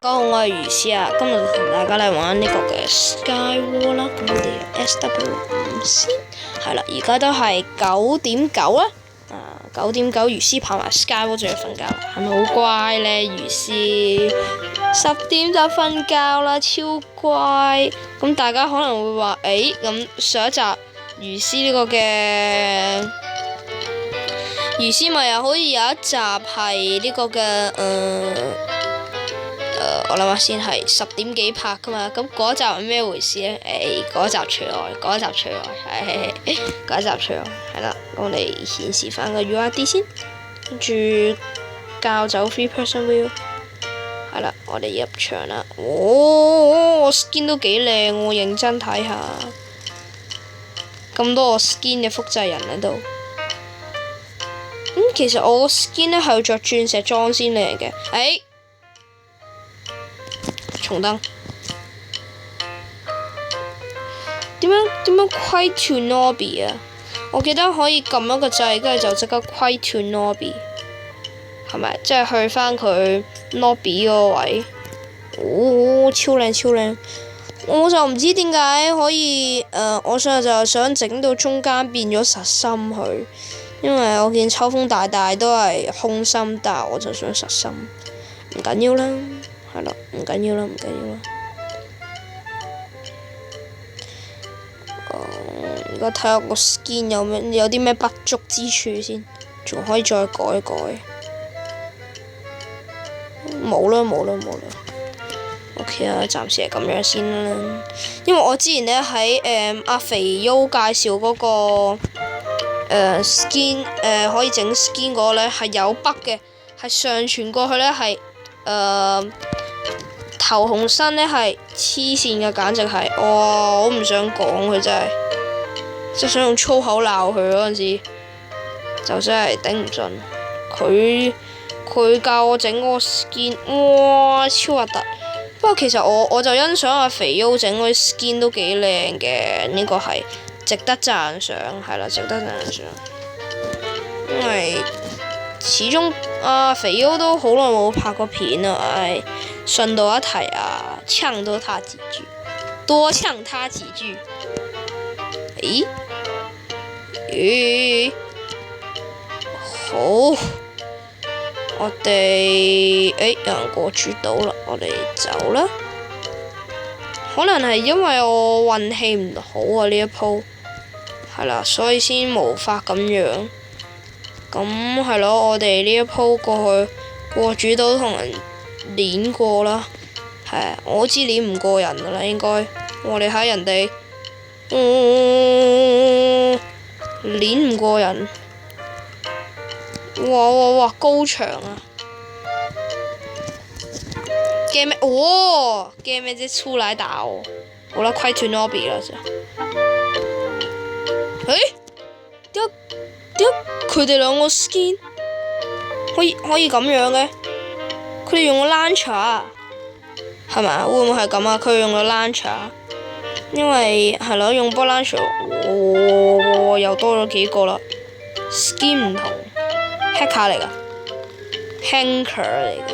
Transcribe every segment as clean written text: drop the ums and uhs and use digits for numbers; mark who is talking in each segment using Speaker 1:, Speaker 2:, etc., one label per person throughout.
Speaker 1: 大家好，我係魚絲啊，今日就同大家嚟玩呢個嘅 Skyward 啦。咁我哋有 SW5先，係啦，而家都係9:09啦。9:09魚絲跑埋 Skyward 就要瞓覺，係咪好乖呢？魚絲10點就瞓覺啦，超乖。咁大家可能會話，咁上一集魚絲呢個嘅魚絲咪又好似有一集係呢個嘅我諗下先係10點幾拍噶嘛，咁嗰集係咩回事呢？嗰集除外，嗰集除外，嗰集除外，係啦。我哋顯示翻個 UID 先，跟住校走 Free Person View， 係啦，我哋入場啦。我 skin 都幾靚喎，認真睇下，咁多我 skin 嘅複製人喺度。其實我個 skin 呢係要着鑽石裝先靚嘅，重燈點樣 Quite to Nobby 啊？我記得可以撳一個掣，跟住就即刻 Quite to Nobby， 係咪？即係去翻佢 Nobby 嗰個位。超靚超靚！我就唔知點解可以我上日就想整到中間變咗實心佢，因為我見秋風大大都係空心，但係我就想實心，唔緊要啦。係啦，唔緊要啦，唔緊要啦。而家睇下個 skin 有啲咩不足之處先，仲可以再改一改。冇啦。OK 啊，暫時係咁樣先啦。因為我之前呢喺阿肥優介紹嗰個skin 可以整 skin 嗰個呢係有 bug 嘅，係上傳過去呢係頭紅身呢係黐線嘅，簡直係我唔想講佢真係，即係想用粗口鬧佢嗰陣時，就真係頂唔順。佢教我整嗰個 skin， 哇超核突！不過其實我就欣賞阿肥優整嗰啲 skin 都幾靚嘅，呢個係值得讚賞，係啦，值得讚賞。因為始終肥優都好耐冇拍過片啦，順道一提啊，嗆多他幾句，多嗆他幾句。好，我哋有人過主島啦，我哋走啦。可能係因為我運氣唔好啊呢一鋪，係啦，所以先無法咁樣。咁係咯，我哋呢一鋪過主島同人練過啦，係我知練唔過人噶啦，應該我哋睇人哋，練唔過人。哇高牆啊！驚咩？驚咩啫？出來打我！好啦，Quite to Nobby啦就。點解佢哋兩個 skin 可以咁樣嘅？佢哋用個 launcher 係咪？會唔會係咁啊？佢用個 launcher， 因為係咯，用波 launcher， 又多咗幾個啦。skin 唔同 hacker 嚟㗎 ，hacker 嚟㗎。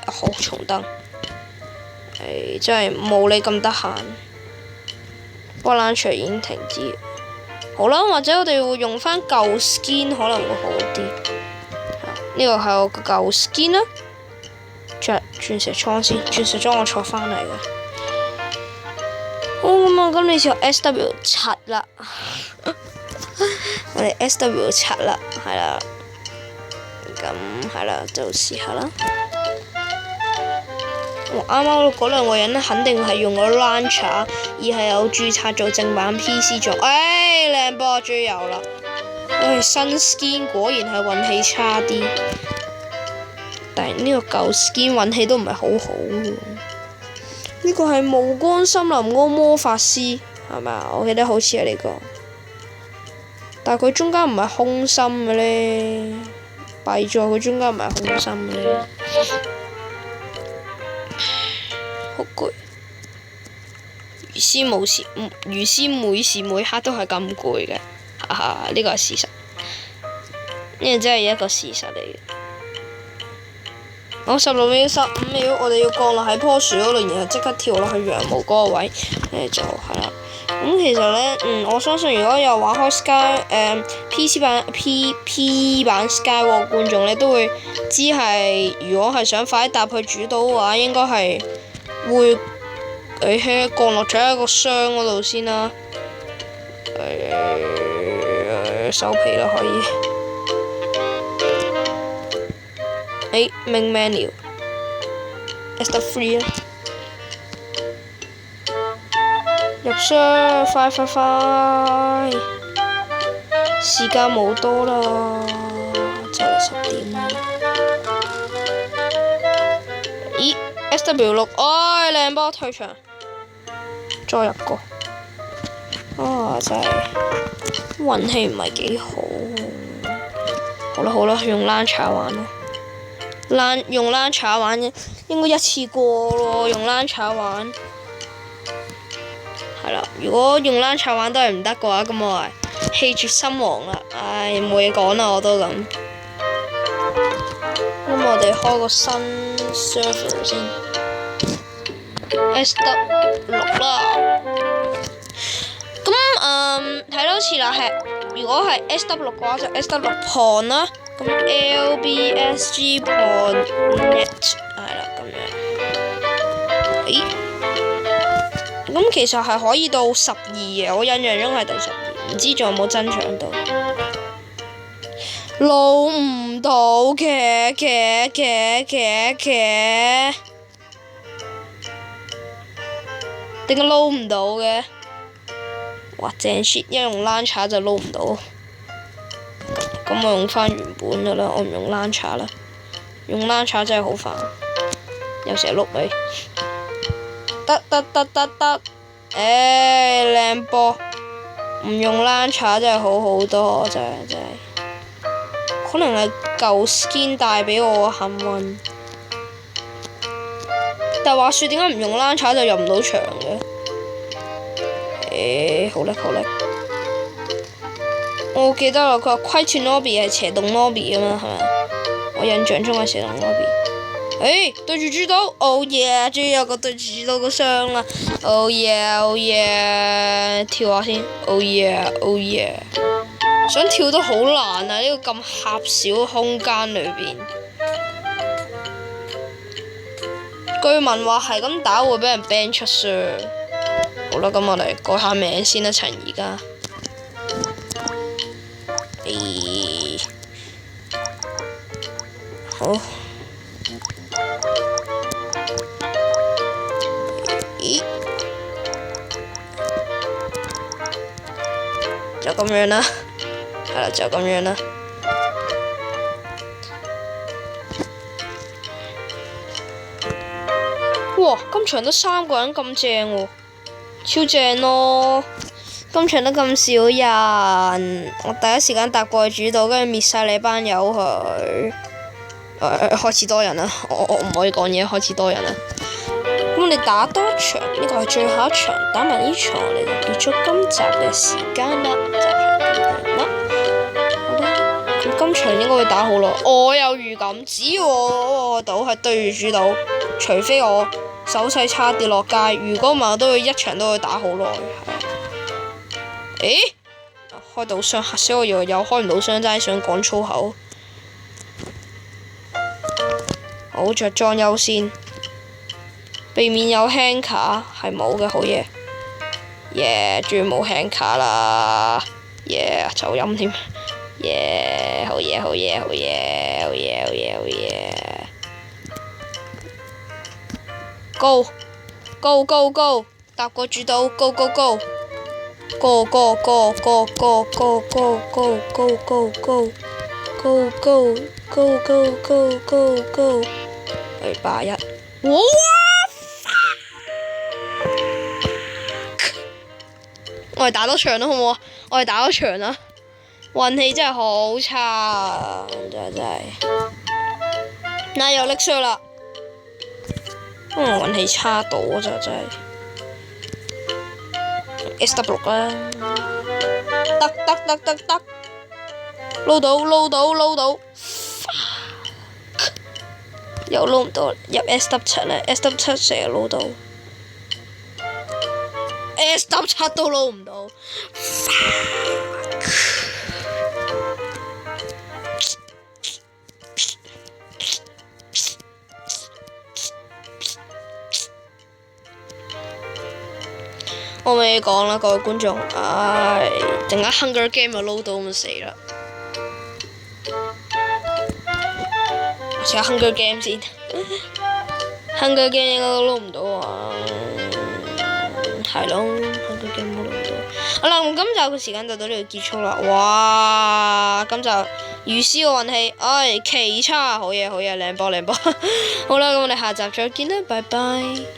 Speaker 1: 好重燈。真係冇你咁得閒，波蘭場已經停止。好啦，或者我哋會用翻舊 skin 可能會好啲。呢個係我嘅舊 skin 啦，着鑽石裝先，鑽石裝我坐翻嚟嘅。好咁啊，今次就 SW7 啦，我哋 SW7 啦，係啦，咁係啦，就試下啦。我啱啱嗰兩個人咧，肯定係用咗 launcher， 而係有註冊做正版 PC 做。靚波終於有啦！新 skin 果然係運氣差啲，但係呢個舊 skin 運氣都唔係好好喎。呢個係無光森林嗰個魔法師係咪啊？我記得好似係呢個，但係佢中間唔係空心嘅咧，弊在佢中間唔係空心嘅咧。好攰，魚絲每時每刻都係咁攰嘅，呢個係事實。呢個真係一個事實嚟嘅。好，16秒、15秒，我哋要降落喺棵樹嗰度，然後即刻跳落去羊毛嗰個位，就係啦。咁其實咧，我相信如果有玩開 PC 版 PP 版 Skywalk 觀眾咧，都會知係如果係想快啲搭去主島嘅話，應該係會降落咗一個箱嗰度先啦。收皮啦，可以。main menu，Esther Free 啦。入箱，快！時間冇多啦，就嚟10點啦。咦 ？SW6，唉，靚波退場，再入個。真係運氣唔係幾好。好啦，用Lancer玩咯。用Lancer玩應該一次過咯，用Lancer玩。係啦，如果用Lancer玩都係唔得嘅話，咁我係氣絕身亡啦！唉，冇嘢講啦，我都咁。咁我哋開個新 server 先 ，SW6 啦。咁睇多次啦，如果係 SW6 嘅話就 SW6 pon 啦，咁 LBSG pon net 係啦咁樣。咁其實係可以到12嘅，我印象中係到12，唔知仲有冇增長到。撈唔到嘅，點解撈唔到嘅？哇，正 shit！ 一用Lancer就撈唔到。咁我用翻原本嘅啦，我唔用Lancer啦。用Lancer真係好煩，有時碌你。得，靚波，唔用Lancer真係好好多，真係，可能係舊 skin 帶俾我嘅幸運。但話説點解唔用Lancer就入唔到場嘅？好叻！我記得啦，佢話窺探 lobby 係斜洞 lobby 啊嘛，係咪？我印象中係斜洞 lobby。對住主島 ，Oh yeah！ 終於有個對住主島個箱啦 ，Oh yeah！ 跳下先 ，Oh yeah！ 想跳都好難啊！呢個咁狹小空間裏邊，據聞話係咁打會俾人 ban 出箱。好啦，咁我哋改下名先啦，趁而家。好。就咁樣啦，係啦，就咁樣啦。哇！今場得3個人咁正喎，超正咯！今場得咁少人，我第一時間搭過去主島，跟住滅晒你班友佢。開始多人啦，我唔可以講嘢，開始多人啦。咁我哋打多一場，呢個係最後一場，打埋呢場我哋就結束今集嘅時間啦，就係咁樣啦。好啦，咁今場應該會打好耐，我有預感，只要我個島係對住主島，除非我手勢差跌落街，如果唔係我都會一場都會打好耐。開到箱，嚇死我！以為又開唔到箱，真係想講粗口。好，着裝優先，避免有輕卡，係冇嘅，好嘢。終於冇輕卡啦，走音添。好嘢。Go！搭個主島 ，Go！ 81，哇！我哋打多場啦，好唔好啊？我哋打多場啦，運氣真係好差，真係。嗱，又拎衰啦，運氣差到就真係。SW6 啦，得，撈到，又撈唔到，入 SW7咧 ，SW7成日撈到，SW7都撈唔到。我咪講啦，各位觀眾，陣間 Hunger Game 又撈到咁死啦！我試下 Hunger Game 先，Hunger Game 應該都撈唔到啊，係咯 ，Hunger Game 都撈唔到。好啦，咁今集嘅時間就到呢度結束啦。哇，今集魚絲嘅運氣，奇差，好嘢，靚波。好啦，咁我哋下集再見啦，拜拜。